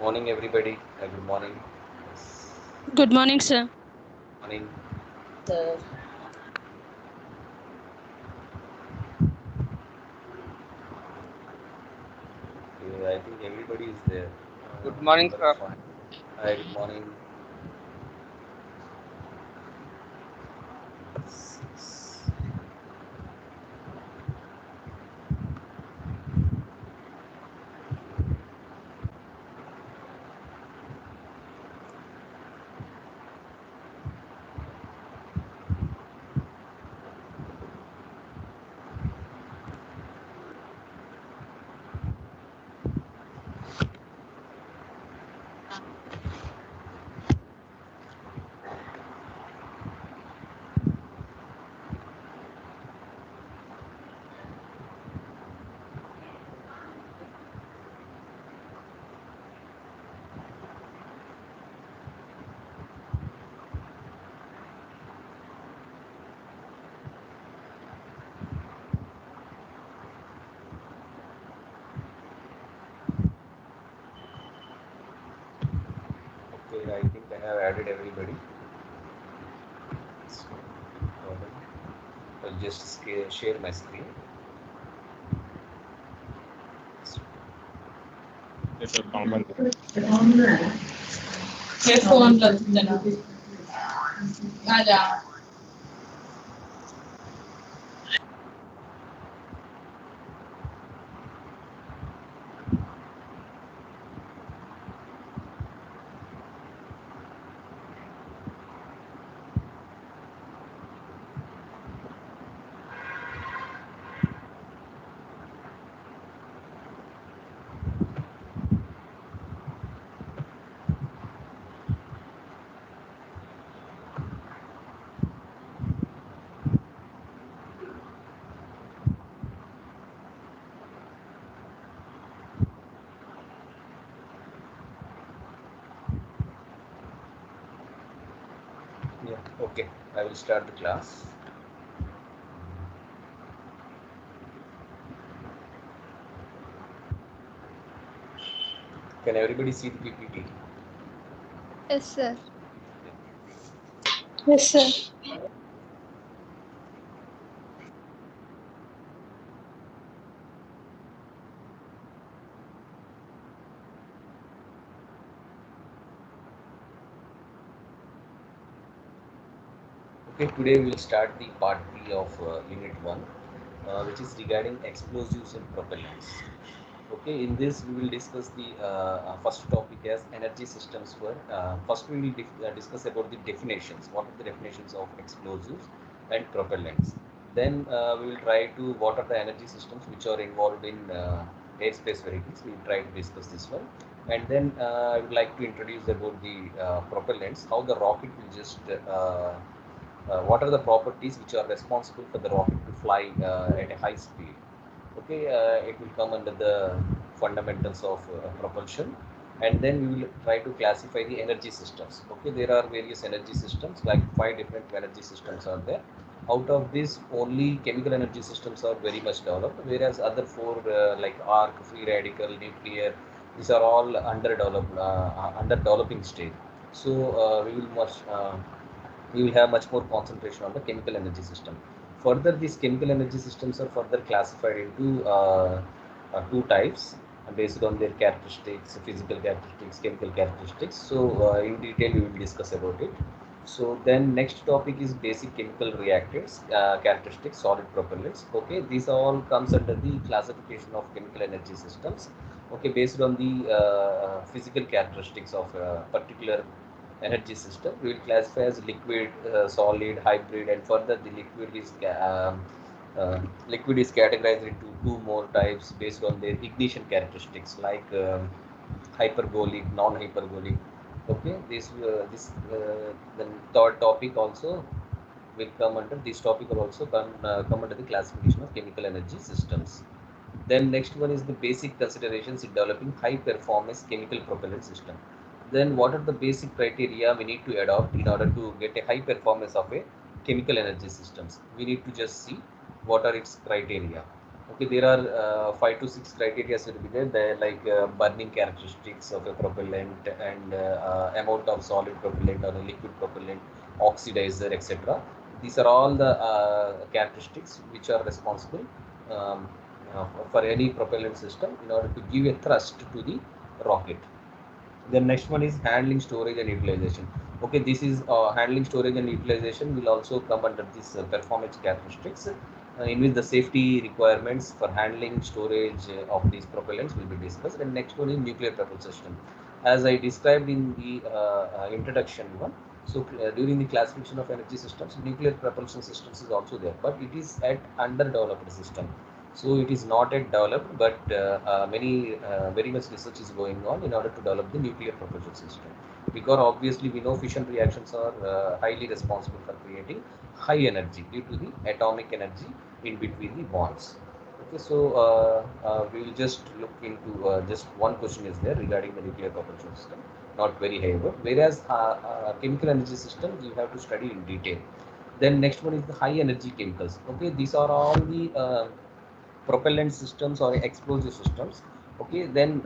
Morning, everybody. Good morning. Yes. Good morning, sir. Morning. Sir. Okay, I think everybody is there. Good morning, Number sir. 5. Hi, good morning. 6. Okay, I think I have added everybody. So, I'll just share my screen. ये phone लगता आजा Yeah, okay. I will start the class. Can everybody see the PPT? Yes, sir. yes sir Okay, today we will start the part B of Unit 1, which is regarding explosives and propellants. Okay, in this we will discuss the first topic as energy systems. First we will discuss about the definitions. What are the definitions of explosives and propellants? Then we will try to what are the energy systems which are involved in airspace vehicles. We will try to discuss this one. And then I would like to introduce about the propellants, how the rocket will just what are the properties which are responsible for the rocket to fly at a high speed. Okay, it will come under the fundamentals of propulsion, and then we will try to classify the energy systems. Okay, there are various energy systems, like 5 different energy systems are there. Out of this, only chemical energy systems are very much developed, whereas other 4 like arc, free radical, nuclear, these are all under developing stage. So we will have much more concentration on the chemical energy system. Further, these chemical energy systems are further classified into 2 types based on their characteristics, physical characteristics, chemical characteristics. So in detail, we will discuss about it. So then next topic is basic chemical reactants, characteristics, solid propellants. Okay, these all comes under the classification of chemical energy systems. Okay, based on the physical characteristics of particular energy system, we will classify as liquid, solid, hybrid, and further the liquid is categorized into 2 more types based on their ignition characteristics, like hypergolic, non-hypergolic. Okay, the third topic also will come under this topic will also come under the classification of chemical energy systems. Then next one is the basic considerations in developing high performance chemical propellant system. Then what are the basic criteria we need to adopt in order to get a high performance of a chemical energy systems? We need to just see what are its criteria. Okay, there are 5 to 6 criteria will be there. They're like burning characteristics of a propellant and amount of solid propellant or a liquid propellant, oxidizer, etc. These are all the characteristics which are responsible um, for any propellant system in order to give a thrust to the rocket. The next one is handling, storage, and utilization. Okay, this is handling, storage, and utilization will also come under this performance characteristics, in which the safety requirements for handling, storage of these propellants will be discussed. And next one is nuclear propulsion system. As I described in the introduction one, so during the classification of energy systems, nuclear propulsion systems is also there, but it is at underdeveloped system. So it is not yet developed, but many very much research is going on in order to develop the nuclear propulsion system. Because obviously we know fission reactions are highly responsible for creating high energy due to the atomic energy in between the bonds. Okay, so we will just look into just one question is there regarding the nuclear propulsion system, not very high, but whereas chemical energy systems you have to study in detail. Then next one is the high energy chemicals. Okay, these are all the propellant systems or explosive systems. Okay, then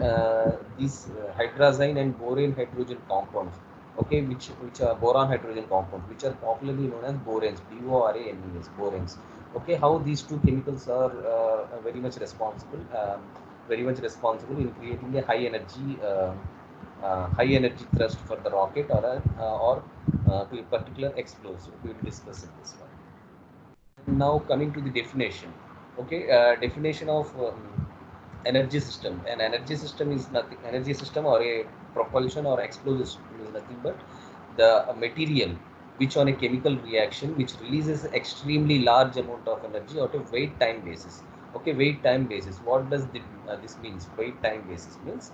these hydrazine and boron hydrogen compounds, okay, which are boron hydrogen compounds, which are popularly known as boranes, BORANES, boranes. Okay, how these two chemicals are very much responsible in creating a high energy thrust for the rocket or to a particular explosive. We will discuss in this one. Now coming to the definition. Okay, definition of energy system. An energy system is nothing. Energy system or a propulsion or explosive system is nothing but the material which on a chemical reaction which releases extremely large amount of energy at a weight time basis. Okay, weight time basis. What does this means? Weight time basis means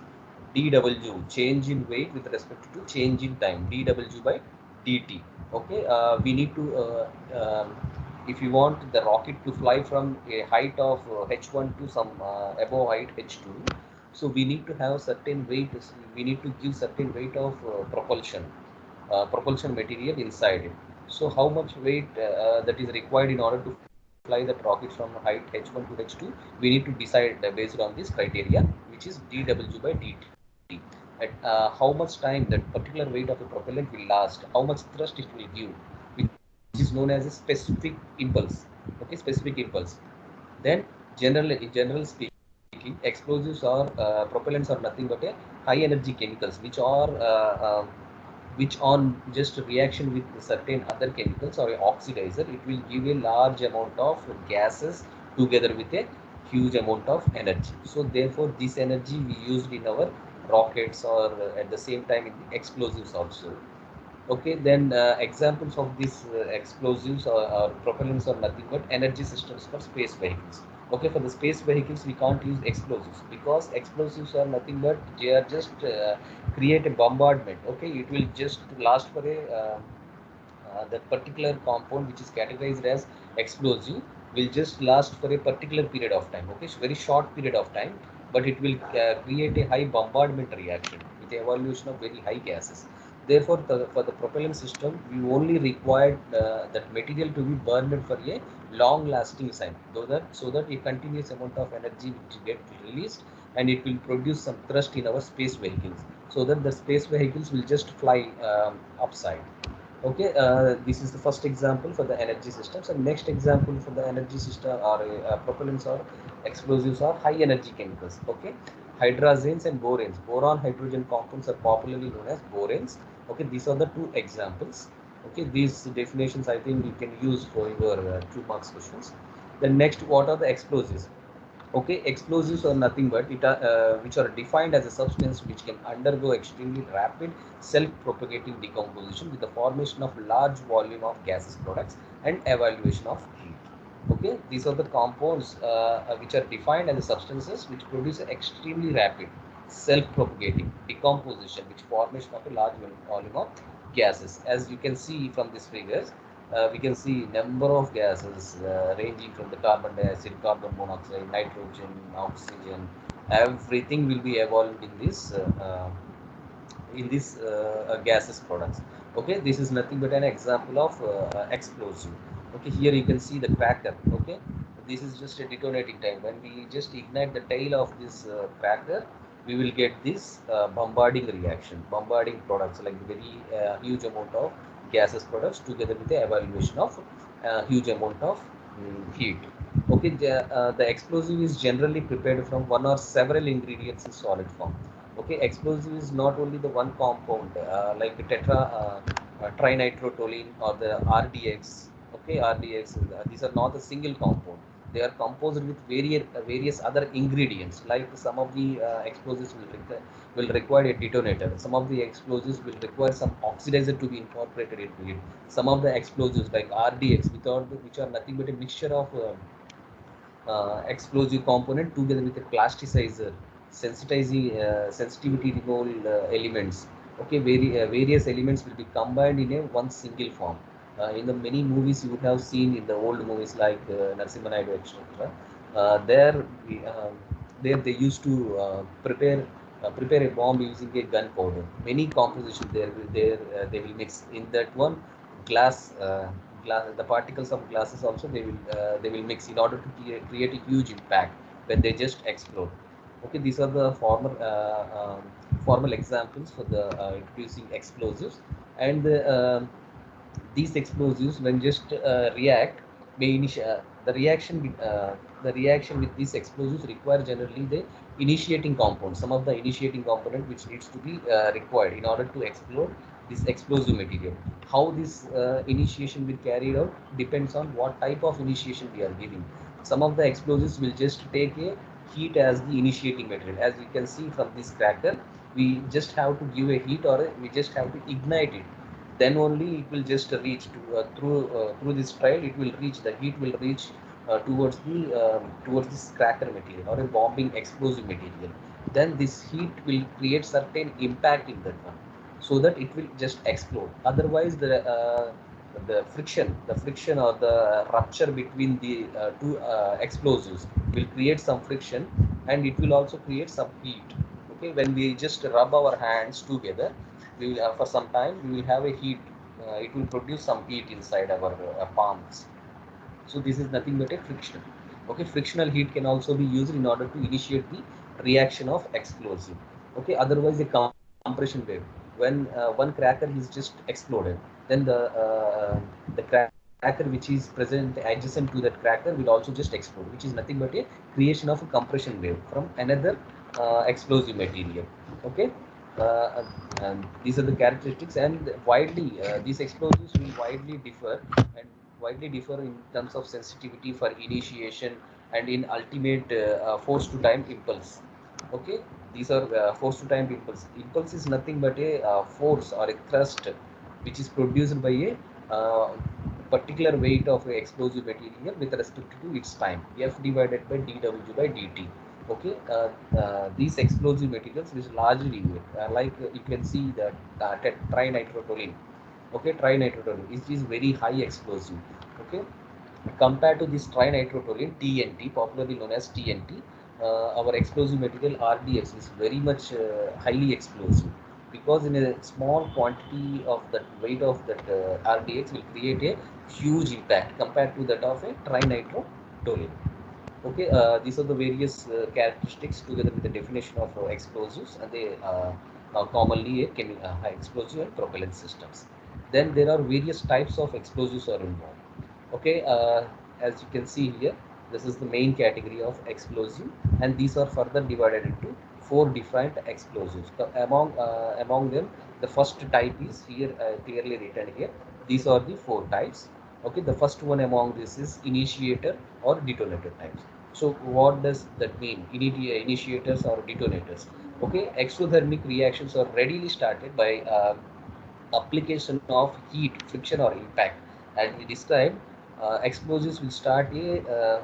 dw, change in weight with respect to change in time, dw by dt. Okay, we need to if you want the rocket to fly from a height of h1 to some above height h2, so we need to have certain weight, we need to give certain weight of propulsion material inside it. So how much weight that is required in order to fly that rocket from height h1 to h2, we need to decide based on this criteria, which is dw by dt. At how much time that particular weight of a propellant will last, how much thrust it will give, which is known as a specific impulse. Okay, specific impulse. Then in general speaking, explosives or propellants are nothing but a high energy chemicals which on just reaction with certain other chemicals or a oxidizer, it will give a large amount of gases together with a huge amount of energy. So therefore this energy we used in our rockets or at the same time in the explosives also. Okay, then examples of these explosives or propellants are nothing but energy systems for space vehicles. Okay, for the space vehicles, we can't use explosives because explosives are nothing but they are just create a bombardment. Okay, it will just last for a that particular compound which is categorized as explosive will just last for a particular period of time. Okay, it's very short period of time, but it will create a high bombardment reaction with the evolution of very high gases. Therefore, for the propellant system, we only required that material to be burned for a long lasting time, so that a continuous amount of energy will get released and it will produce some thrust in our space vehicles, so that the space vehicles will just fly upside. Okay, this is the first example for the energy systems, and next example for the energy system or propellants or explosives are high energy chemicals. Okay, hydrazenes and boranes. Boron hydrogen compounds are popularly known as boranes. Okay, these are the two examples. Okay, these definitions I think you can use for your 2 marks questions. Then next, what are the explosives? Okay, explosives are nothing but which are defined as a substance which can undergo extremely rapid self-propagating decomposition with the formation of large volume of gaseous products and evaluation of heat. Okay, these are the compounds which are defined as substances which produce extremely rapid self-propagating decomposition which formation of a large volume of gases. As you can see from these figures, we can see number of gases ranging from the carbon dioxide, carbon monoxide, nitrogen, oxygen. Everything will be evolved in this gases products. Okay, this is nothing but an example of explosive. Okay, here you can see the cracker. Okay, this is just a detonating time. When we just ignite the tail of this cracker, we will get this bombarding reaction, bombarding products like very huge amount of gases products together with the evaluation of huge amount of heat. Okay, the explosive is generally prepared from one or several ingredients in solid form. Okay, explosive is not only the one compound like trinitrotoluene or the RDX. Okay, RDX. These are not a single compound. They are composed with various other ingredients. Like some of the explosives will require a detonator. Some of the explosives will require some oxidizer to be incorporated into it. Some of the explosives like RDX, which are nothing but a mixture of explosive component together with a plasticizer, sensitizing sensitivity removal elements. Okay, various elements will be combined in a one single form. In the many movies you would have seen in the old movies like Narasimha Naidu, etc. There, there they used to prepare a bomb using a gunpowder. Many composition there they will mix in that one glass. The particles of glasses also they will mix in order to create a huge impact when they just explode. Okay, these are the formal examples for the introducing explosives. And these explosives when just react may the reaction with these explosives require generally the initiating compound, some of the initiating component which needs to be required in order to explode this explosive material. How this initiation will carried out depends on what type of initiation we are giving. Some of the explosives will just take a heat as the initiating material. As you can see from this cracker, we just have to give a heat, or we just have to ignite it. Then only it will just reach to through this trial. It will reach, the heat will reach towards this cracker material or a bombing explosive material. Then this heat will create certain impact in that one, so that it will just explode. Otherwise the friction or the rupture between the two explosives will create some friction, and it will also create some heat. Okay, when we just rub our hands together, we will for some time we will have a heat. It will produce some heat inside our palms. So this is nothing but a friction. Okay, frictional heat can also be used in order to initiate the reaction of explosive. Okay, otherwise a compression wave. When one cracker is just exploded, then the cracker which is present adjacent to that cracker will also just explode, which is nothing but a creation of a compression wave from another explosive material. Okay, and these are the characteristics, and these explosives will widely differ, and widely differ in terms of sensitivity for initiation and in ultimate force to time impulse. Okay, these are force to time impulse. Impulse is nothing but a force or a thrust which is produced by a particular weight of a explosive material with respect to its time, F divided by dw by dt. Okay, these explosive materials which largely like you can see that trinitrotoluene. Okay, trinitrotoluene is very high explosive. Okay, compared to this trinitrotoluene TNT, popularly known as TNT, our explosive material RDX is very much highly explosive, because in a small quantity of that weight of that RDX will create a huge impact compared to that of a trinitrotoluene. Okay, these are the various characteristics together with the definition of explosives, and they are commonly explosive and propellant systems. Then there are various types of explosives are involved. Okay, as you can see here, this is the main category of explosive, and these are further divided into four different explosives. Among them, the first type is here clearly written here. These are the four types. Okay, the first one among this is initiator or detonator types. So what does that mean? Initiators or detonators. Okay, exothermic reactions are readily started by application of heat, friction, or impact. And we described explosives will start a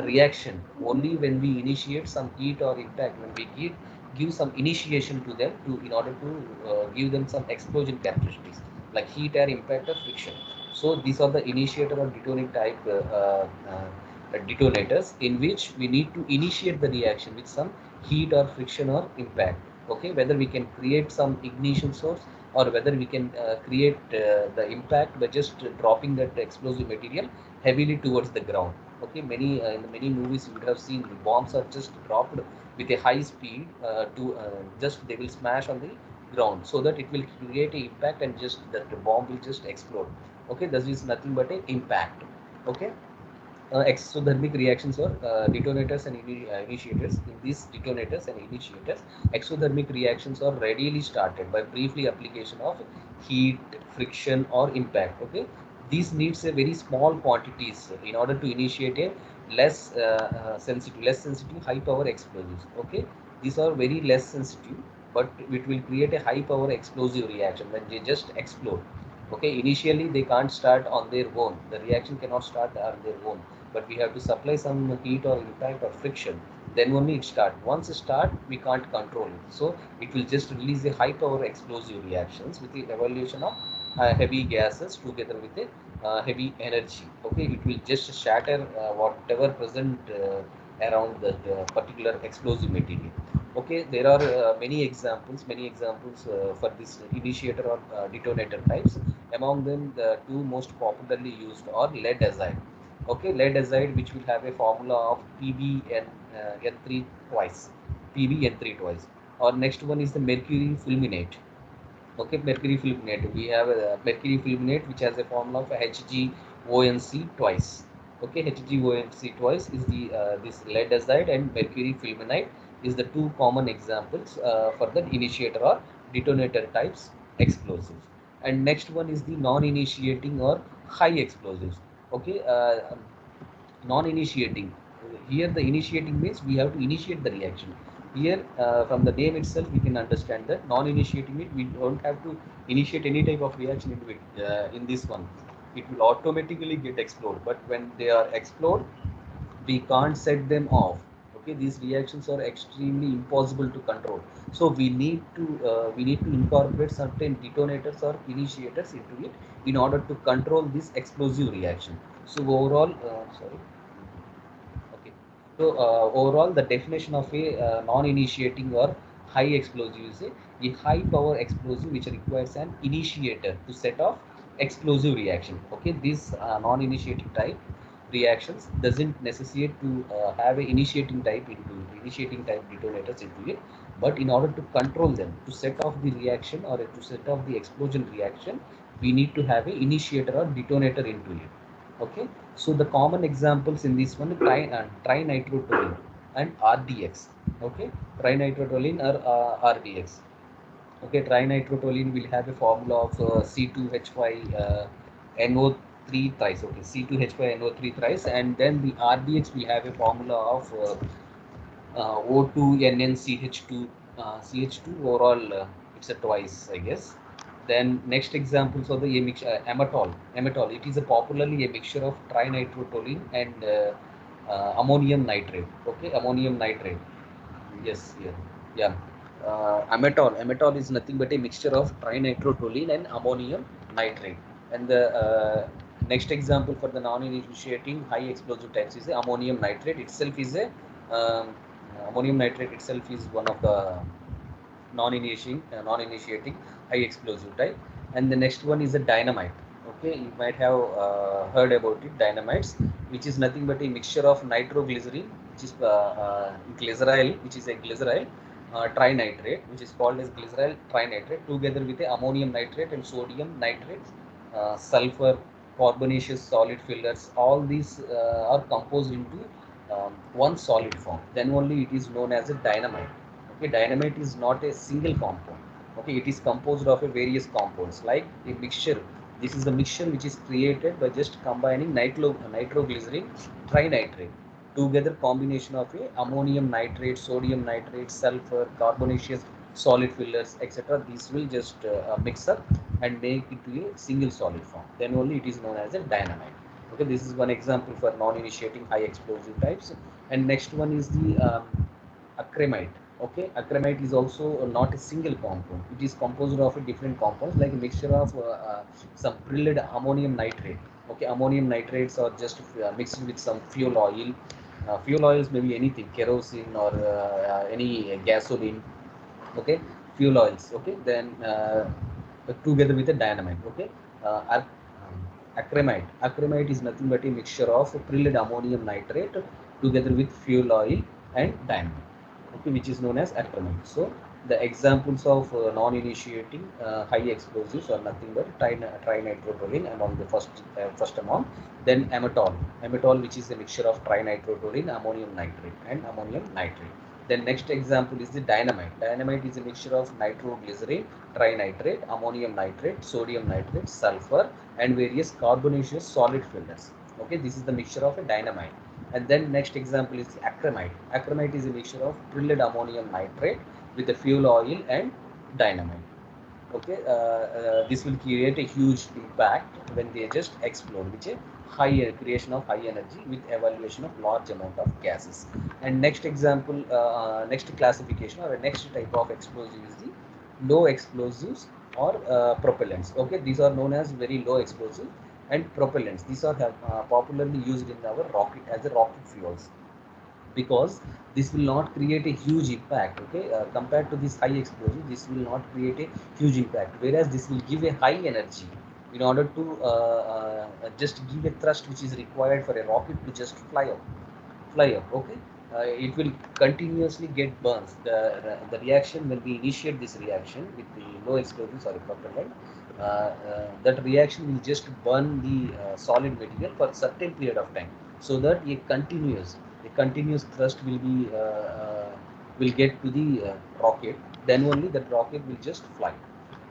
reaction only when we initiate some heat or impact, when we give some initiation to them to in order to give them some explosion characteristics like heat or impact or friction. So these are the initiator or detonator type detonators, in which we need to initiate the reaction with some heat or friction or impact. Okay, whether we can create some ignition source, or whether we can create the impact by just dropping that explosive material heavily towards the ground. Okay, many in the many movies you would have seen the bombs are just dropped with a high speed to just they will smash on the ground so that it will create a impact and just that the bomb will just explode. Okay, this is nothing but a impact. Okay, exothermic reactions or detonators and initiators. In these detonators and initiators, exothermic reactions are readily started by briefly application of heat, friction, or impact. Okay, these needs a very small quantities in order to initiate a less sensitive, high power explosives. Okay, these are very less sensitive, but it will create a high power explosive reaction when they just explode. Okay, initially they can't start on their own. The reaction cannot start on their own, but we have to supply some heat or impact or friction, then only it start. Once it start, we can't control it, so it will just release a high power explosive reactions with the evolution of heavy gases together with a heavy energy. Okay, it will just shatter whatever present around that particular explosive material. Okay, there are many examples for this initiator or detonator types. Among them, the two most popularly used are lead acid. Okay, lead acid, which will have a formula of PbN N3 twice, PbN3 twice. Or next one is the mercury fulminate. Okay, mercury fulminate. We have a mercury fulminate which has a formula of HgOnC twice. Okay, HgOnC twice is the this lead acid, and mercury fulminate is the two common examples for the initiator or detonator types explosives. And next one is the non-initiating or high explosives. Okay, non-initiating. Here the initiating means we have to initiate the reaction. Here from the name itself we can understand that non-initiating it, we don't have to initiate any type of reaction into it. In this one, it will automatically get explode. But when they are explode, we can't set them off. Okay, these reactions are extremely impossible to control. So we need to incorporate certain detonators or initiators into it in order to control this explosive reaction. So overall, sorry. Okay. So overall, the definition of a non-initiating or high explosive is a high power explosive which requires an initiator to set off explosive reaction. Okay, this non-initiating type reactions doesn't necessitate to have a initiating type detonators into it, but in order to control them, to set off the reaction or to set off the explosion reaction, we need to have a initiator or detonator into it. Okay, so the common examples in this one, trinitrotoluene and RDX. Okay, trinitrotoluene or RDX. Okay, trinitrotoluene will have a formula of C2H5 NO3 thrice. Okay, C2H5 NO3 thrice, and then the RDX will have a formula of O2NNCH2 CH2 overall. It's a twice, I guess. Then next examples of the amatol. Amatol. It is a popularly a mixture of trinitrotoluene and ammonium nitrate. Okay, ammonium nitrate. Yes, yeah, yeah. Amatol is nothing but a mixture of trinitrotoluene and ammonium nitrate. And the next example for the non-initiating high explosive types is the ammonium nitrate itself is a ammonium nitrate itself is one of the non-initiating high explosive type. And the next one is a dynamite. Okay, you might have heard about it, dynamites, which is nothing but a mixture of nitroglycerin, which is glyceryl, which is a glyceryl trinitrate, which is called as glyceryl trinitrate, together with a ammonium nitrate and sodium nitrate, sulfur, carbonaceous solid fillers. All these are composed into one solid form. Then only it is known as a dynamite. Okay, dynamite is not a single compound. Okay, it is composed of a various compounds like a mixture. This is the mixture which is created by just combining nitroglycerin trinitrate, together combination of a ammonium nitrate, sodium nitrate, sulfur, carbonaceous solid fillers, etc. These will just mix up and make it to a single solid form. Then only it is known as a dynamite. Okay, this is one example for non-initiating high explosive types. And next one is the acremite. Okay, acremite is also not a single compound. It is composed of a different compounds like a mixture of some prilled ammonium nitrate. Okay, ammonium nitrates are just mixed with some fuel oil. Fuel oils may be anything, kerosene or any gasoline. Okay, fuel oils. Okay, then together with a dynamite. Okay, Acrylate is nothing but a mixture of prilled ammonium nitrate together with fuel oil and dynamite, okay, which is known as acrylate. So the examples of non-initiating high explosives are nothing but trinitrotoluene among the first amount. Then amatol, which is a mixture of trinitrotoluene, ammonium nitrate, and ammonium nitrate. Then next example is the dynamite. Dynamite is a mixture of nitroglycerin, trinitrate, ammonium nitrate, sodium nitrate, sulfur, and various carbonaceous solid fillers. Okay, this is the mixture of a dynamite. And then next example is acrylate. Acrylate is a mixture of prilled ammonium nitrate with the fuel oil and dynamite. Okay, this will create a huge impact when they just explode, which is high creation of high energy with evaluation of large amount of gases. And next example, next classification or next type of explosive is the low explosives or propellants. Okay, these are known as very low explosive and propellants. These are popularly used in our rocket as a rocket fuels, because this will not create a huge impact. Okay, compared to this high explosive, this will not create a huge impact, whereas this will give a high energy in order to just give a thrust which is required for a rocket to just fly up. Okay, it will continuously get burns. The reaction, when we initiate this reaction with the low explosives or a propellant, that reaction will just burn the solid material for a certain period of time, so that a continuous thrust will get to the rocket. Then only that rocket will just fly.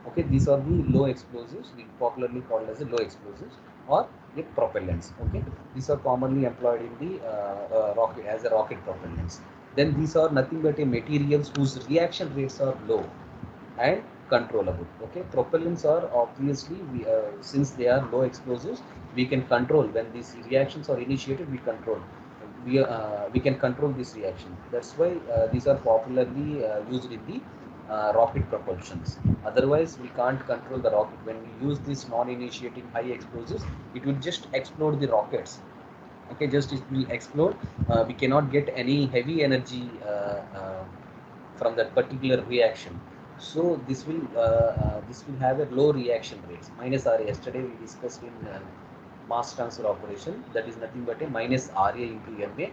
Okay, these are the low explosives, we popularly called as the low explosives or the propellants. Okay, these are commonly employed in the rocket as a rocket propellants. Then these are nothing but a materials whose reaction rates are low and controllable. Okay, propellants are obviously, since they are low explosives, we can control when these reactions are initiated. We can control this reaction. That's why these are popularly used in the rocket propulsions. Otherwise, we can't control the rocket. When we use this non-initiating high explosives, it will just explode the rockets. Okay, just it will explode. We cannot get any heavy energy from that particular reaction. So this will have a low reaction rates. Minus RA. Yesterday we discussed in mass transfer operation, that is nothing but a minus RA into MA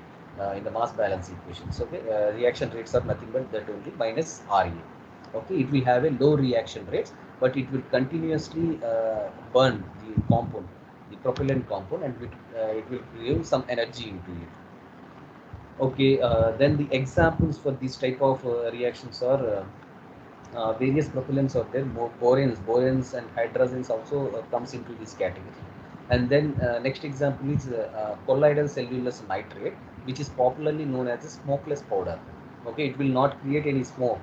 in the mass balance equations. Okay, reaction rates are nothing but that only, minus RA. Okay, it will have a low reaction rates, but it will continuously burn the compound, the propellant compound, and it will give some energy into it. Okay, then the examples for this type of reactions are various propellants are there. Boranes and hydrazines also comes into this category. And then next example is colloidal cellulose nitrate, which is popularly known as a smokeless powder. Okay, it will not create any smoke,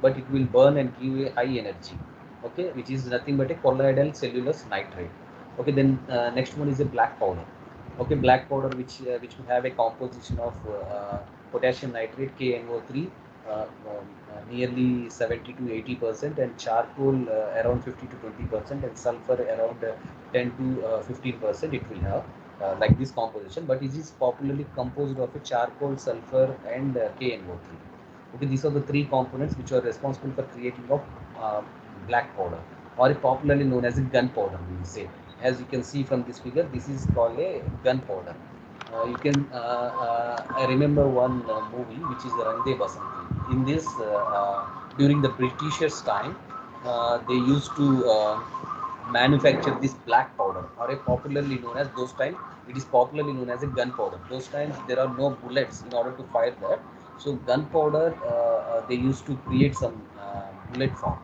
but it will burn and give a high energy. Okay, which is nothing but a colloidal cellulose nitrate. Okay, then next one is a black powder. Okay, black powder, which will have a composition of potassium nitrate KNO3 nearly 70 to 80%, and charcoal around 50 to 20%, and sulfur around 10 to 15%. It will have like this composition, but it is popularly composed of a charcoal, sulfur, and KNO3. Okay, these are the three components which are responsible for creating of uh, black powder, or popularly known as a gunpowder, we will say. As you can see from this figure, this is called a gunpowder. I remember one movie which is Rang De Basanti. In this, during the Britishers' time, they used to manufacture this black powder, or a popularly known as, those times it is popularly known as a gunpowder. Those times there are no bullets in order to fire that, so gunpowder they used to create some bullet form.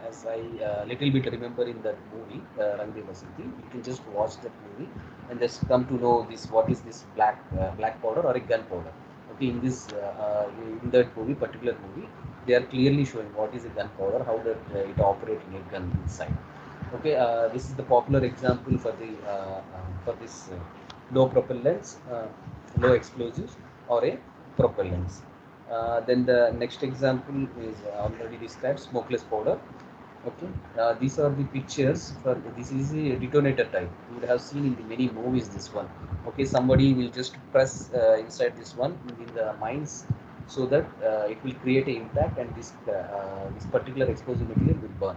As I little bit remember in that movie, Rang De Basanti, you can just watch that movie and just come to know this, what is this black powder or a gunpowder. Okay, in that movie, particular movie, they are clearly showing what is a gunpowder, how that it operates in a gun inside. Okay, this is the popular example for this low propellants, low explosives, or a propellants. Then the next example is already described, smokeless powder. Okay, these are the pictures for this is a detonator type. You would have seen in the many movies this one. Okay, somebody will just press inside this one in the mines, so that it will create an impact, and this particular explosive material will burn.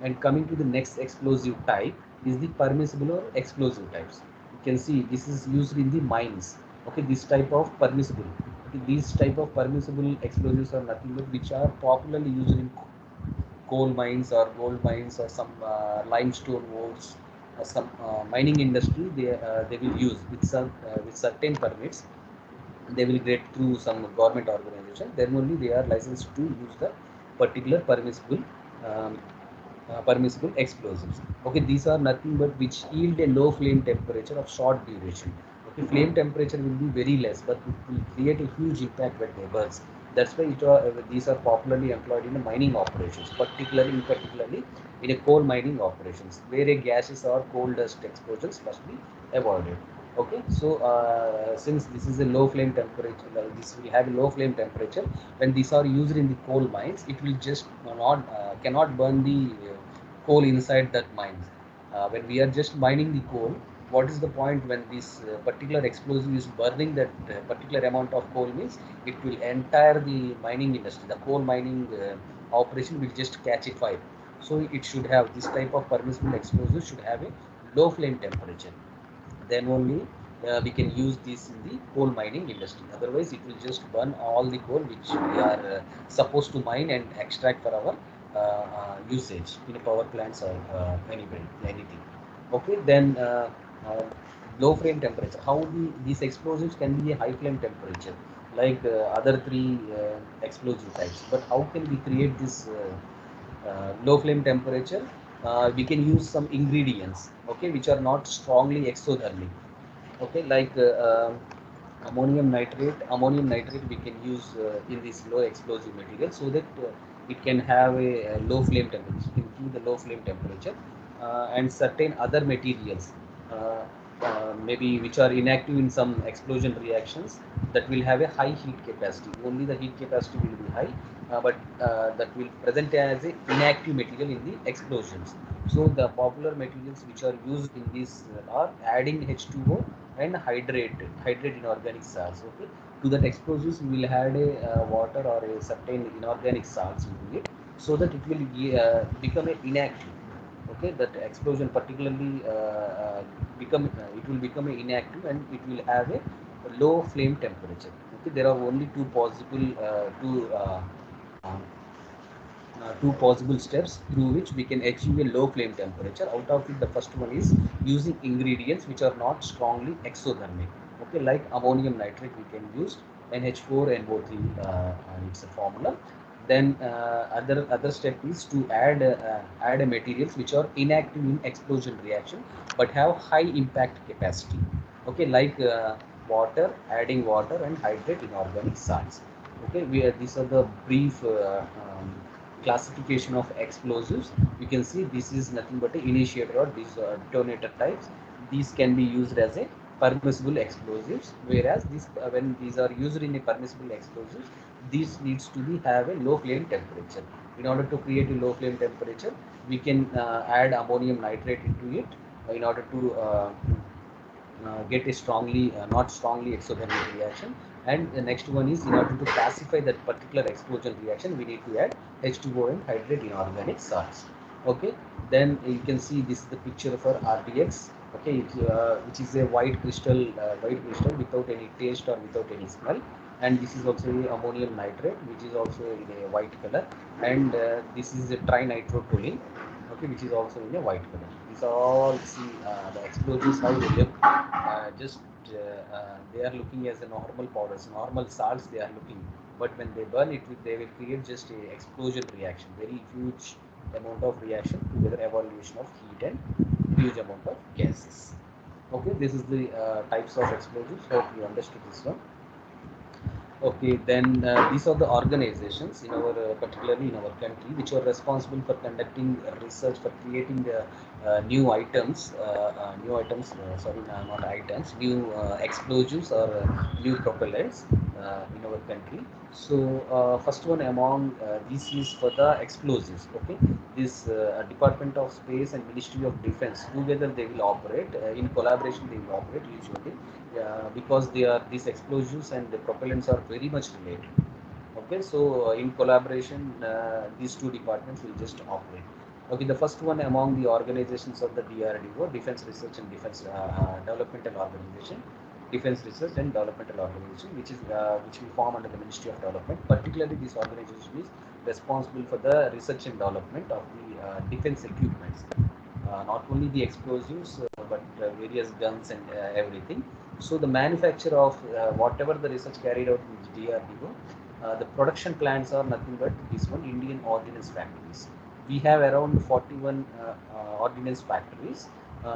And coming to the next explosive type is the permissible or explosive types. You can see this is used in the mines. Okay, this type of permissible. Okay, these type of permissible explosives are nothing but which are popularly used in coal mines or gold mines or some limestone ores or some mining industry. They will use with certain permits. They will get through some government organization. Then only they are licensed to use the particular um, permissible explosives. Okay, these are nothing but which yield a low flame temperature of short duration. Okay, flame temperature will be very less, but it will create a huge impact when they burst. That's why these are popularly employed in the mining operations, particularly in a coal mining operations, where a gases or coal dust explosions must be avoided. Okay, so since this is a low flame temperature, this will have a low flame temperature. When these are used in the coal mines, it will just not cannot burn the coal inside that mines. When we are just mining the coal, what is the point when this particular explosive is burning that particular amount of coal? Means it will entire the mining industry, the coal mining operation will just catch a fire. So it should have this type of permissible explosive should have a low flame temperature. Then only we can use this in the coal mining industry. Otherwise it will just burn all the coal which we are supposed to mine and extract for our usage in power plants or anything. Okay, then low flame temperature. How these explosives can be a high flame temperature like other three explosive types, but how can we create this low flame temperature? We can use some ingredients, okay, which are not strongly exothermic. Okay, like ammonium nitrate we can use in this low explosive material, so that it can have a low flame temperature, it can keep the low flame temperature. And certain other materials, maybe which are inactive in some explosion reactions, that will have a high heat capacity. Only the heat capacity will be high, but that will present as a inactive material in the explosions. So the popular materials which are used in this are adding H2O and hydrate inorganic salts. Okay, to that explosives we will add a water or a certain inorganic salts into it, so that it will become a inactive. Okay, that explosion particularly it will become a inactive, and it will have a low flame temperature. Okay, there are only um, two possible steps through which we can achieve a low flame temperature. Out of it, the first one is using ingredients which are not strongly exothermic. Okay, like ammonium nitrate we can use NH4NO3, it's a formula. Then other step is to add a materials which are inactive in explosion reaction but have high impact capacity. Okay, like adding water and hydrate inorganic salts. Okay, these are the brief classification of explosives. You can see this is nothing but a initiator or these detonator types. These can be used as a permissible explosives, whereas when these are used in a permissible explosives, this needs to be have a low flame temperature. In order to create a low flame temperature, we can add ammonium nitrate into it in order to get a not strongly exothermic reaction. And the next one is, in order to pacify that particular explosion reaction, we need to add H2O and hydrate inorganic salts. Okay, then you can see this is the picture for RDX. Okay, which is a white crystal without any taste or without any smell. And this is also a ammonium nitrate, which is also in a white color. And this is a trinitrotoluene, okay, which is also in a white color. These are all, see, the explosives how they look. Just they are looking as a normal powders, normal salts they are looking, but when they burn it, they will create just a explosion reaction, very huge amount of reaction together, evolution of heat and huge amount of gases. Okay, this is the types of explosives. Hope you understood this one. Okay, then these are the organizations in our, particularly in our country, which are responsible for conducting research for creating new items. Sorry, no, not items, new explosives or new propellants in our country. So, first one among this is for the explosives. Okay, this Department of Space and Ministry of Defense together they will operate in collaboration. They will operate usually because these explosives and the propellants are very much related. Okay, so in collaboration, these two departments will just operate. Okay, the first one among the organizations of the DRDO, Defense Research and Defense Developmental Organization, Defense Research and Developmental Organization, which will form under the Ministry of Development. Particularly, this organization is responsible for the research and development of the defense equipments, not only the explosives, but various guns and everything. So the manufacture of whatever the research carried out in DRDO, the production plants are nothing but this one Indian ordnance factories. We have around 41 ordnance factories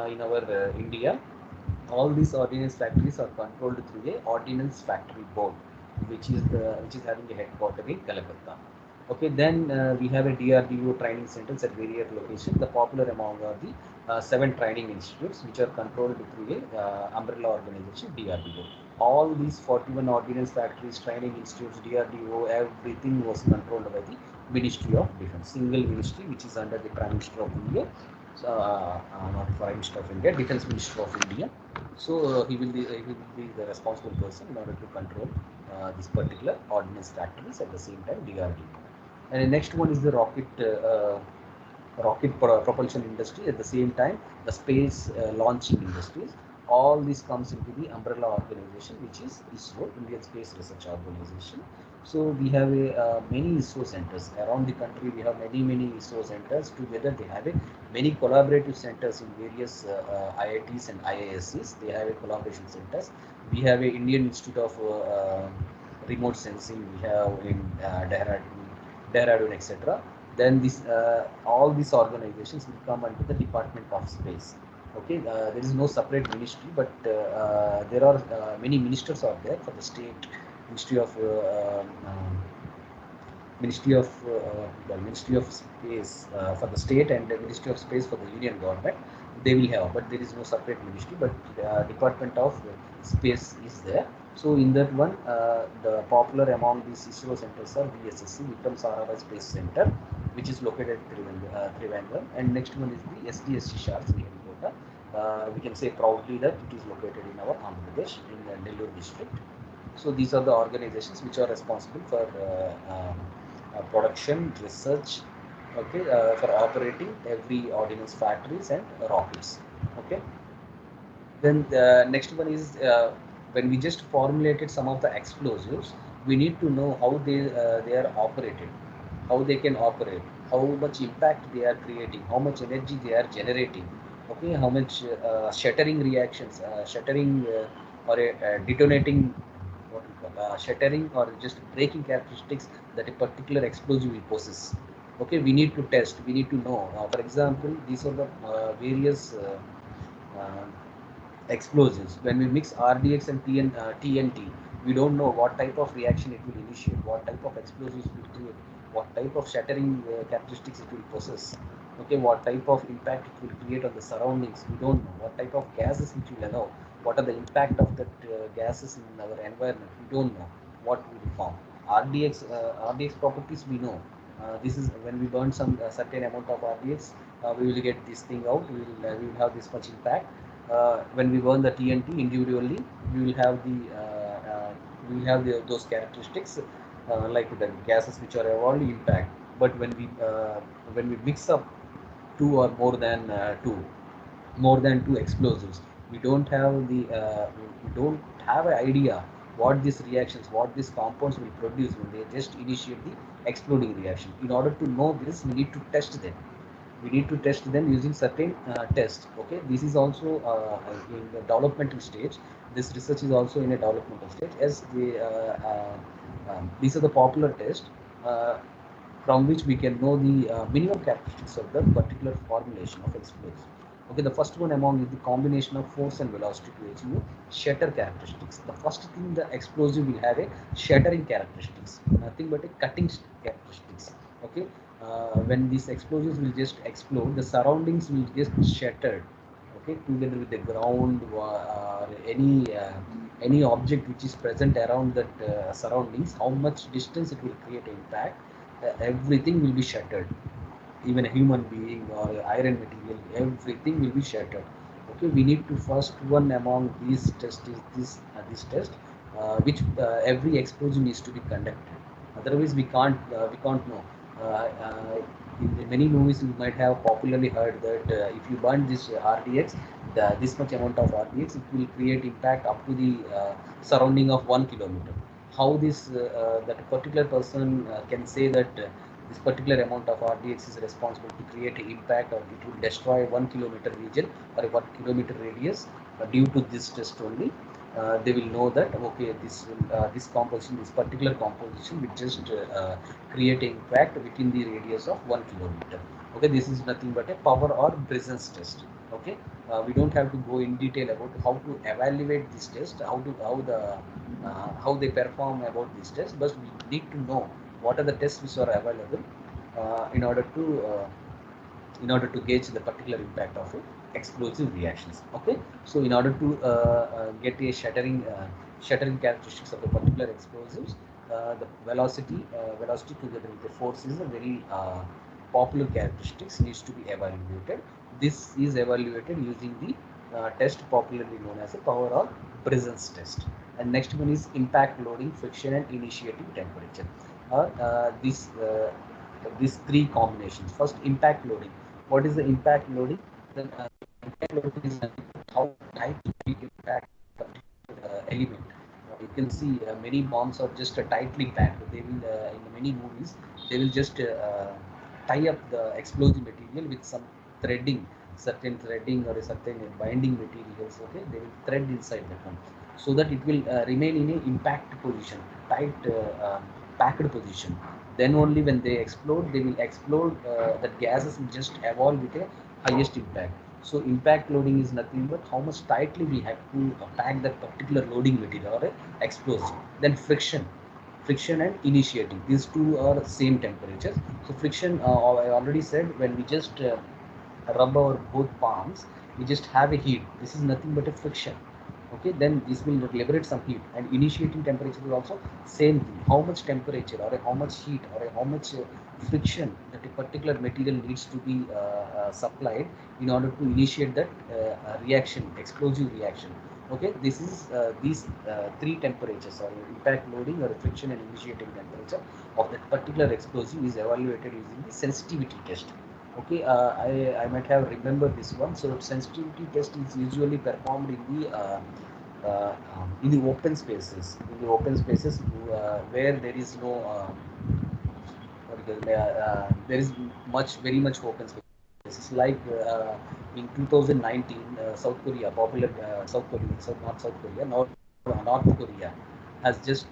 in our India. All these ordnance factories are controlled through a ordnance factory board, which is having a headquarter in Calcutta. Okay, then we have a DRDO training centers at various locations. The popular among are the seven training institutes, which are controlled through a umbrella organization, DRDO. All these 41 ordnance factories, training institutes, DRDO, everything was controlled by the Ministry of Defense, single ministry, which is under the Prime Minister of India. So, not Prime Minister of India, Defense Minister of India. So he will be the responsible person in order to control this particular ordnance factories, at the same time DRDO. And the next one is the rocket propulsion industry, at the same time the space launching industries. All this comes into the umbrella organization, which is ISRO, Indian Space Research Organization. So we have many ISRO centers around the country. We have many ISRO centers. Together they have many collaborative centers in various IITs and IIScs. They have a collaboration centers. We have a Indian Institute of Remote Sensing. We have in Dehradun, etc. Then this all these organizations will come under the Department of Space. Okay, there is no separate ministry, but there are many ministers are there for the state ministry of Ministry of Ministry of Space for the state, and the Ministry of Space for the Union government. They will have, but there is no separate ministry. But Department of Space is there. So in that one, the popular among these ISRO centers are VSSC, Vikram Sarabhai Space Center, which is located at Trivandrum, and next one is the SDSC Shar Sriharikota. We can say proudly that it is located in our Andhra Pradesh in Nellore district. So these are the organizations which are responsible for production, research, okay, for operating every ordnance factories and rockets. Okay. Then the next one is when we just formulated some of the explosives, we need to know how they are operated, how they can operate, how much impact they are creating, how much energy they are generating. Okay, how much shattering reactions, shattering or detonating, what we call shattering or just breaking characteristics that a particular explosive will possess. Okay, we need to test, we need to know. For example, these are the various uh, explosives. When we mix RDX and TNT, we don't know what type of reaction it will initiate, what type of explosives it will create, what type of shattering characteristics it will possess. Okay, what type of impact it will create on the surroundings, we don't know. What type of gases it will allow, what are the impact of that gases in our environment, we don't know what will form. RDX properties we know. This is when we burn some certain amount of RDX, we will get this thing out. We will have this much impact. When we burn the TNT individually, we will have those characteristics, like the gases which are evolved impact. But when we mix up two or more than two explosives, we don't have an idea what these reactions, what these compounds will produce when they just initiate the exploding reaction. In order to know this, we need to test them. We need to test them using certain tests. Okay, this is also in the developmental stage. This research is also in a developmental stage, as these are the popular tests uh, from which we can know the minimum characteristics of the particular formulation of explosive. Okay, the first one among is the combination of force and velocity to achieve shatter characteristics. The first thing, the explosive will have a shattering characteristics, nothing but a cutting characteristics. Okay, when these explosives will just explode, the surroundings will just shattered. Okay, together with the ground or any object which is present around that surroundings, how much distance it will create impact, everything will be shattered. Even a human being or iron material, everything will be shattered. Okay, we need to first one among these test is this test, which every explosive needs to be conducted. Otherwise we can't know. In the many movies, you might have popularly heard that if you burn this RDX, this much amount of RDX, it will create impact up to the surrounding of 1 kilometer. How this that particular person can say that this particular amount of RDX is responsible to create an impact, or it will destroy 1 kilometer region or a 1 kilometer radius due to this test only. They will know that okay, this composition, this particular composition will just create an impact within the radius of 1 kilometer. Okay, this is nothing but a power or presence test. Okay, we don't have to go in detail about how to evaluate this test, how they perform about this test, but we need to know what are the tests which are available uh, in order to uh, gauge the particular impact of explosive reactions. Okay, so in order to get a shattering characteristics of a particular explosives, the velocity together with the force is a very popular characteristics needs to be evaluated. This is evaluated using the test popularly known as a power or presence test. And next one is impact loading, friction, and initiating temperature. These three combinations. First, impact loading. What is the impact loading? Then impact loading is how tight we impact element. You can see many bombs are just tightly packed. They will in many movies they will just tie up the explosive material with some threading, certain threading or a certain binding materials. Okay, they will thread inside that one so that it will remain in a impact position, tight packed position. Then only when they explode, they will explode. That gases will just evolve with a highest impact. So impact loading is nothing but how much tightly we have to pack that particular loading material or a explosive. Then friction and initiating. These two are same temperatures. So friction, I already said, when we just rub our both palms, we just have a heat. This is nothing but a friction. Okay, then this will liberate some heat. And initiating temperature is also same thing. How much temperature or how much heat or how much friction that a particular material needs to be supplied in order to initiate that reaction, explosive reaction. Okay, this is these three temperatures, or impact loading or friction and initiating temperature of that particular explosive is evaluated using the sensitivity test. Okay, I might have remembered this one. So sensitivity test is usually performed in the open spaces, where there is no there is very much open spaces. Like in 2019, South Korea, not South Korea, North Korea has just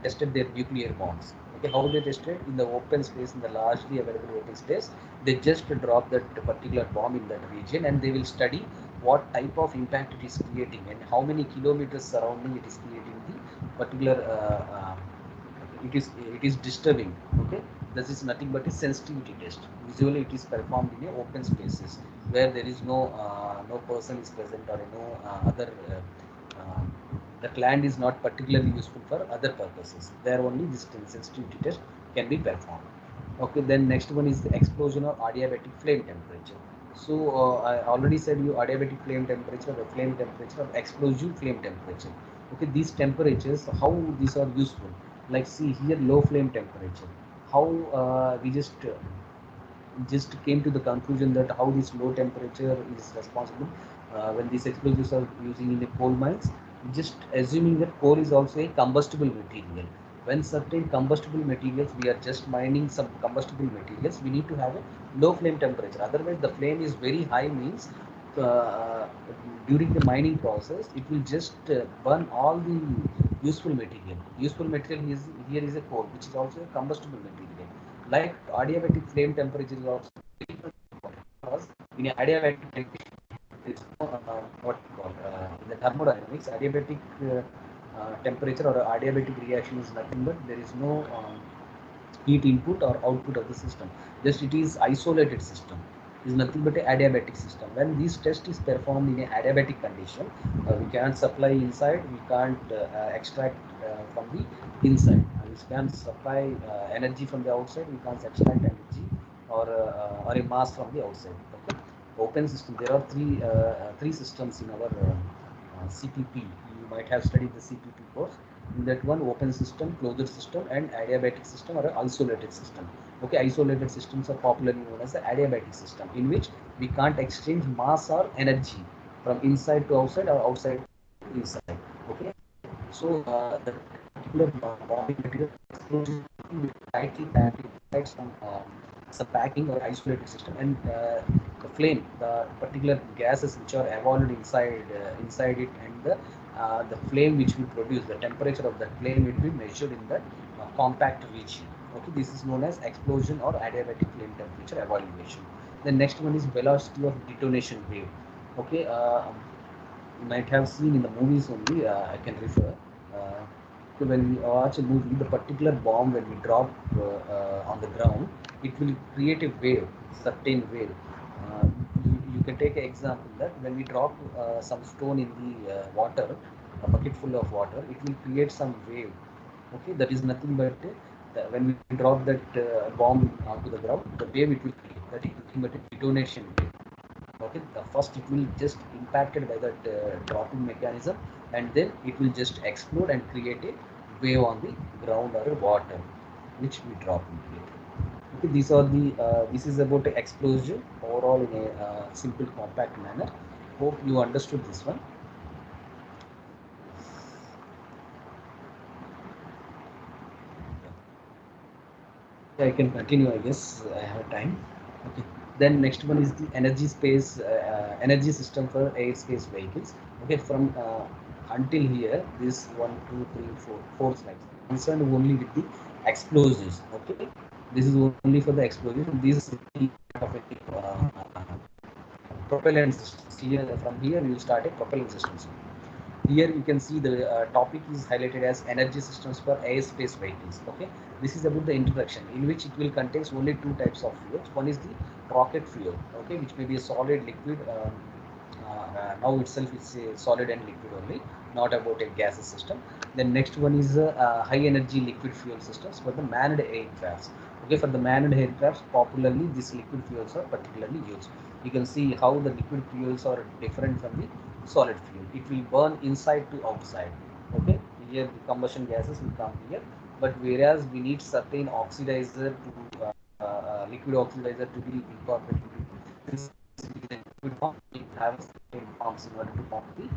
tested their nuclear bombs. Okay, how they tested? In the open space, in the largely available open space, they just drop that particular bomb in that region, and they will study what type of impact it is creating and how many kilometers surrounding it is creating the particular it is disturbing. Okay, this is nothing but a sensitivity test. Usually it is performed in a open spaces where there is no person is present, or no other that land is not particularly useful for other purposes. There only this sensitivity test can be performed. Okay, then next one is the explosion or adiabatic flame temperature. So I already said you adiabatic flame temperature, or flame temperature, or explosive flame temperature. Okay, these temperatures, how these are useful? Like see here, low flame temperature. How we just came to the conclusion that how this low temperature is responsible when these explosives are using in the coal mines, just assuming that coal is also a combustible material. When certain combustible materials, we are just mining some combustible materials, we need to have a low flame temperature. Otherwise the flame is very high, means uh, during the mining process it will just burn all the useful material is here is a coal, which is also a combustible material. Like adiabatic flame temperature is also because in adiabatic condition, there is no what we call in the thermodynamics, adiabatic temperature or adiabatic reaction is nothing but there is no heat input or output of the system. Just it is isolated system. It is nothing but a adiabatic system. When this test is performed in a adiabatic condition, we can't supply inside, we can't extract from the inside. We can't supply energy from the outside, we can't extract energy or a mass from the outside. Okay, open system. There are three systems in our CPP. You might have studied the CPP course. In that one, open system, closed system, and adiabatic system or isolated system. Okay, isolated systems are popularly known as the adiabatic system, in which we can't exchange mass or energy from inside to outside or outside to inside. Okay, so the particular bonding material explosion will tightly packed inside some packing or isolated system, and the flame, the particular gases which are evolved inside it, and the flame which we produce, the temperature of that flame will be measured in that compact region. Okay, this is known as explosion or adiabatic flame temperature evaluation. The next one is velocity of detonation wave. Okay, you might have seen in the movies only. I can refer. So when we watch a movie, the particular bomb when we drop on the ground, it will create a wave, certain wave. You can take an example that when we drop some stone in the water, a bucket full of water, it will create some wave. Okay, that is nothing but when we drop that bomb onto the ground, the wave it will create, that is nothing but a detonation wave. Okay, first it will just impacted by that dropping mechanism, and then it will just explode and create a wave on the ground or water which we drop into it. Okay, these are the this is about the explosion overall in a simple compact manner. Hope you understood this one. Yeah, I can continue, I guess. I have time. Okay, then next one is the energy system for airspace vehicles. Okay, from until here, this one, two, three, four slides concerned only with the explosives. Okay, this is only for the explosives. This is the part of a propellant systems. Here, from here, you will start a propellant systems. Here you can see the topic is highlighted as energy systems for airspace vehicles. Okay, this is about the introduction, in which it will contains only two types of fuels. One is the rocket fuel, okay, which may be a solid, liquid. Now itself it's a solid and liquid only, not about a gaseous system. Then next one is high energy liquid fuel systems for the manned aircrafts. Okay, for the manned aircrafts, popularly these liquid fuels are particularly used. You can see how the liquid fuels are different from the solid fuel. It will burn inside to outside. Okay, here the combustion gases will come here, but whereas we need certain oxidizer to liquid oxidizer to be incorporated, since it is a liquid form, we have certain pumps in order to pump the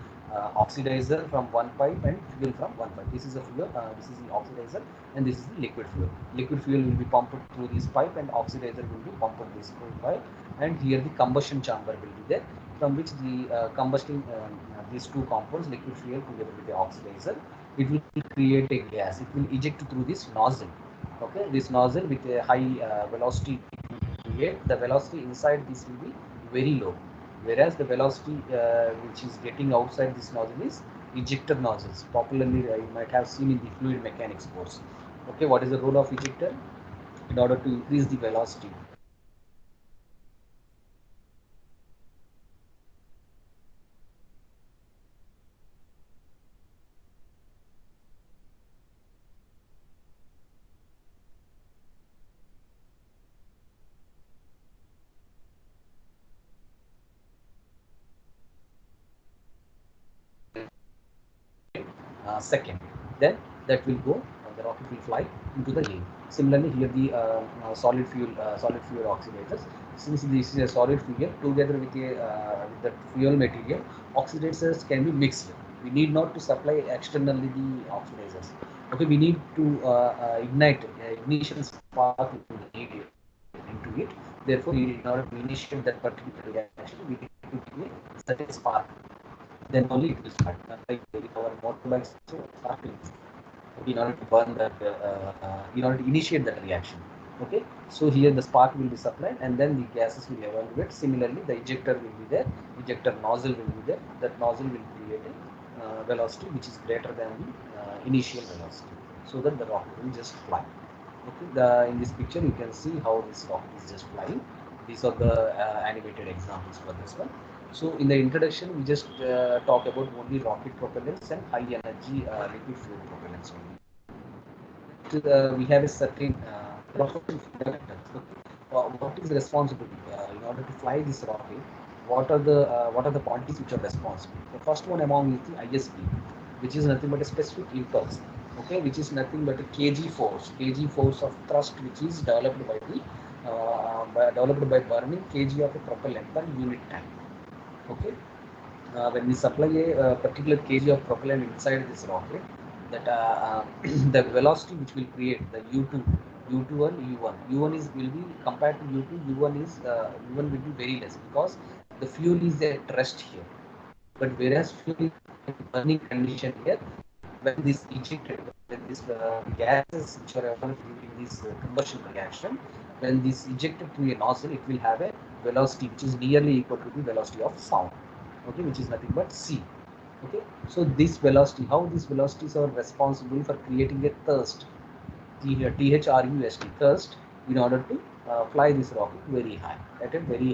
oxidizer from one pipe and fuel from one pipe. This is a fuel, this is the oxidizer, and this is the liquid fuel. Liquid fuel will be pumped through this pipe, and oxidizer will be pumped through this pipe, and here the combustion chamber will be there, from which the combusting these two compounds, liquid fuel together with the oxidizer, it will create a gas. It will eject through this nozzle. Okay, this nozzle with a high velocity create. The velocity inside this will be very low, whereas the velocity which is getting outside this nozzle is ejector nozzles. Popularly, you might have seen in the fluid mechanics course. Okay, what is the role of ejector? In order to increase the velocity, second, then that will go, the rocket will fly into the air. Similarly, here the solid fuel oxidizers. Since this is a solid fuel, together with the fuel material, oxidizers can be mixed. We need not to supply externally the oxidizers. Okay, we need to ignite ignition spark will be needed into it. Therefore, in order to initiate that particular reaction, we need to give a certain spark, then only it will start. Like with our motorbikes, so spark will be, in order to burn that, in order to initiate that reaction. Okay, so here the spark will be supplied, and then the gases will evaluate. Similarly, the ejector will be there, ejector nozzle will be there. That nozzle will create a velocity which is greater than the initial velocity, so that the rocket will just fly. Okay, in this picture you can see how this rocket is just flying. These are the animated examples for this one. So in the introduction, we just talk about only rocket propellants and high energy liquid fuel propellants only. We have a certain propulsion fundamentals. What is responsibility in order to fly this rocket? What are the quantities which are responsible? The first one among is the ISP, which is nothing but a specific impulse. okay, which is nothing but a kg force of thrust, which is developed by the developed by burning kg of a propellant per unit time. Okay, when we supply a particular kg of propellant inside this rocket, that the velocity which will create the u2, u2 and u1 is will be compared to u2, u1 will be very less because the fuel is at rest here. But whereas fuel is in burning condition here, when this ejected, when this gases which are available during this combustion reaction, when this ejected through a nozzle, it will have a velocity which is nearly equal to the velocity of sound, okay, which is nothing but c. Okay, so this velocity, how these velocities are responsible for creating a thrust, THRUST, thrust, in order to fly this rocket very high, at a very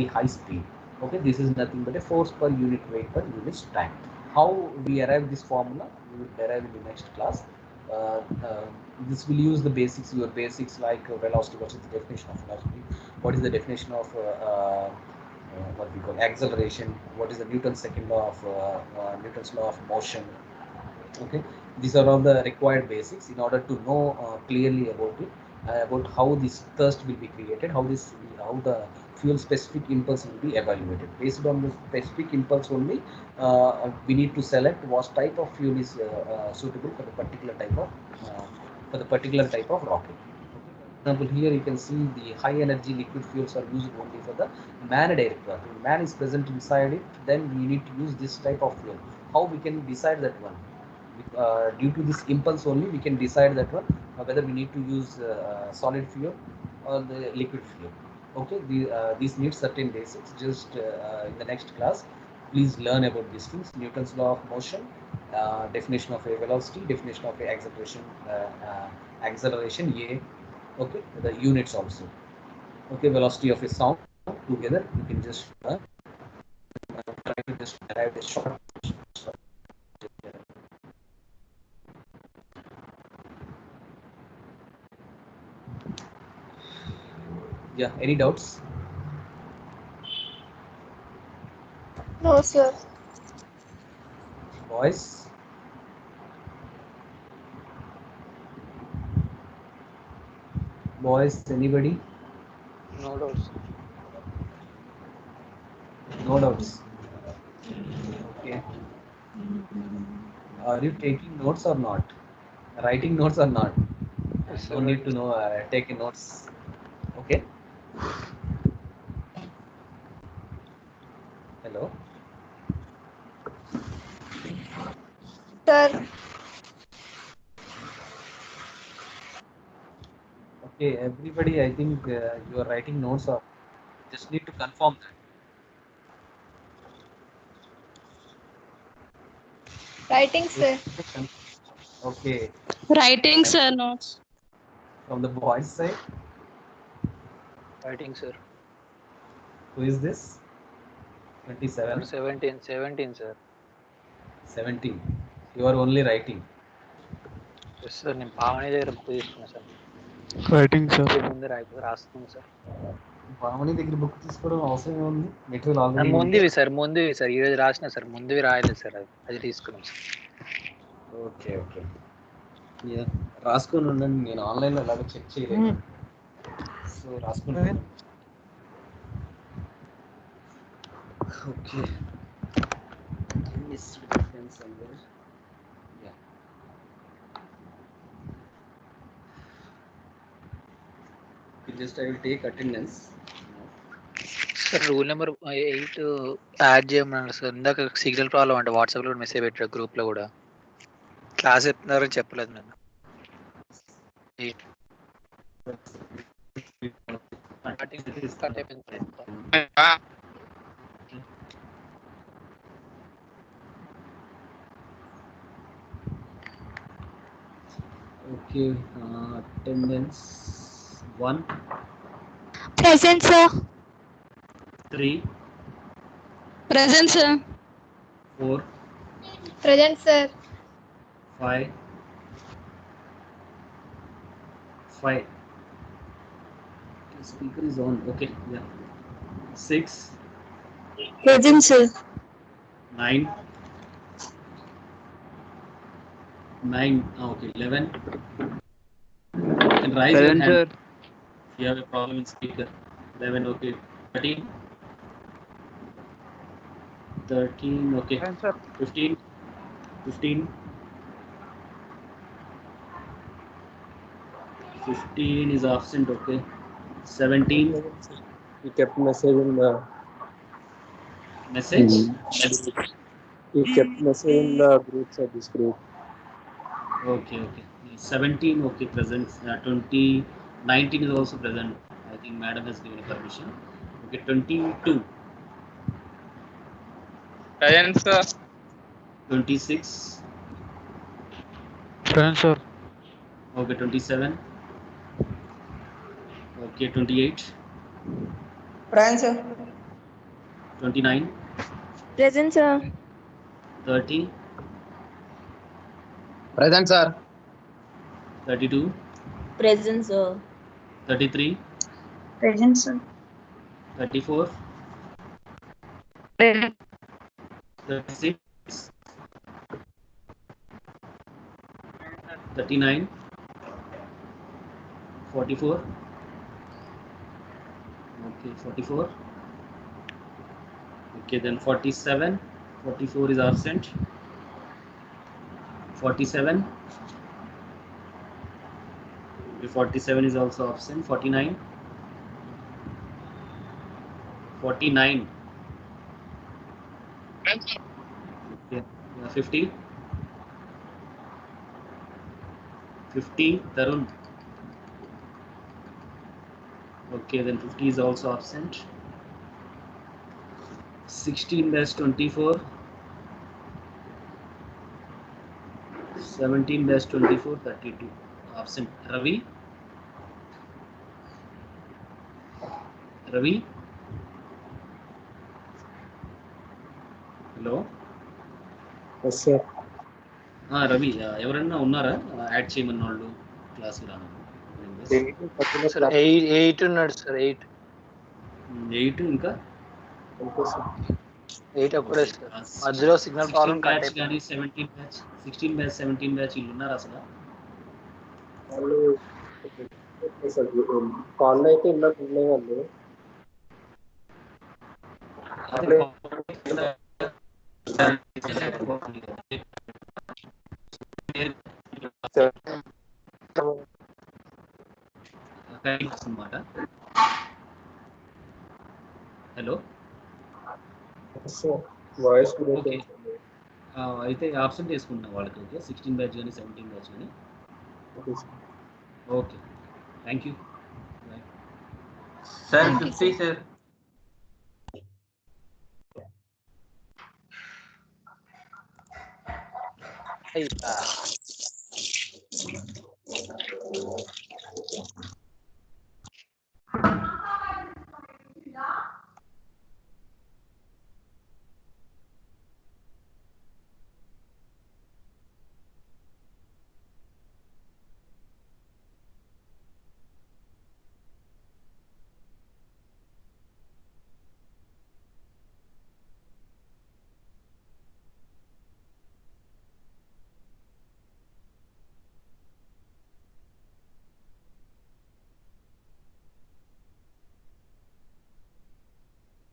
high speed. Okay, this is nothing but a force per unit weight per unit time. How we arrive this formula, we will derive in the next class. Uh, uh, this will use the basics, your basics like velocity. What is the definition of velocity? What is the definition of what we call acceleration? What is the Newton's second law of Newton's law of motion? Okay, these are all the required basics in order to know clearly about it, about how this thrust will be created, how the fuel specific impulse will be evaluated. Based on the specific impulse only, we need to select what type of fuel is suitable for the particular type of rocket. Okay, for example, here you can see the high energy liquid fuels are used only for the manned aircraft. When man is present inside it, then we need to use this type of fuel. How we can decide that one? Due to this impulse only, we can decide that one, whether we need to use solid fuel or the liquid fuel. Okay, these need certain basics. Just in the next class, please learn about these things: Newton's law of motion, definition of a velocity, definition of a acceleration A. Okay, the units also. Okay, velocity of a sound together. You can just try to just derive a short. Yeah, any doubts? No, sir. Boys, anybody? No doubts. No doubts. Okay. Are you taking notes or not? Writing notes or not? Yes, No sir. need to Writing. know. Take notes. Okay. Hello. Sir, Okay. Everybody, I think you are writing notes or just need to confirm that. writing, Just sir. need to okay. Writing, And sir, notes. from the boys side, Writing, sir. who is this? Number 27, 17. 17, sir. 17. You are only writing. Yes sir నేను పావని దగ్గర book తీసుకున్నా sir writing sir. ముందే రాస్తున్నాను sir Pavani దగ్గర book తీసుకోవడం అవసరం ఉంది. Material already ఉంటే. ముందువి సార్ ఈరోజు రాసిన సార్ ముందువి రాయలేదు సార్ అది తీసుకున్నాం సార్ ఓకే ఓకే. రాసుకొని ఉండండి. నేను ఆన్లైన్లో ఎలాగో చెక్ చేయలేదు, సో రాసుకుంటాను. Okay. Missed difference somewhere. Yeah. Okay, just I will take attendance. Sir rule number 8 add చేయమన్నారు సార్ ఇందాక సిగ్నల్ ప్రాబ్లం అంటే వాట్సాప్లో కూడా మెసేజ్ పెట్టారు గ్రూప్లో కూడా క్లాస్ చెప్తున్నారని చెప్పలేదు నన్ను కట్ అయిపోయింది Okay, attendance 1, Present, sir. 3, Present, sir. 4, Present, sir. 5, 5. The speaker is on. Okay, yeah. 6, Present, sir. 9, 9. Okay, 11. You can raise your Present, hand sir. if you have a problem in speaker. 11. Okay. 13. 13. Okay. Present, sir. 15. 15. 15 is absent. Okay. 17. He kept message in the Message. he kept message in the groups of this group. Okay. 17. Okay, present. 20. 19 is also present. I think madam has given a permission. Okay. 22. Present, sir. 26. Present, sir. Okay. 27. Okay. 28. Present, sir. 29. Present, sir. 30. Present, sir. 32. Present, sir. 33. Present, sir. 34. Present. 36. 39. 44. Okay, 44. Okay, then 47. 44 is absent. 47. Okay, 47 is also absent. 49. 49. Okay, 50. 50. Tarun. Okay, then 50 is also absent. 16 dash 24. 17 dash 24. 32. Absent. Ravi. Ravi. Hello. Yes, sir. Ravi ఎవరన్నా ఉన్నారా add చేయమన్న వాళ్ళు క్లాస్కి రాను sir 8 ఉన్నాడు sir 8 ఇంకా Okay, sir. 8 ఒక్కడే sir మధ్యలో signal problem cut batch కానీ 17 బ్యాచ్ 16 బ్యాచ్ 17 బ్యాచ్ వీళ్ళు ఉన్నారు అసలు వాళ్ళు కాల్ అయితే ఇందాక ఉన్నాయి వాళ్ళు. అన్నమాట హలో వాయిస్ ఓకే అయితే ఆబ్సెంట్ చేసుకుంటున్నాం వాళ్ళకి ఓకే 16 బ్యాచ్ కానీ 17 బ్యాచ్ కానీ okay thank you sir 50 sir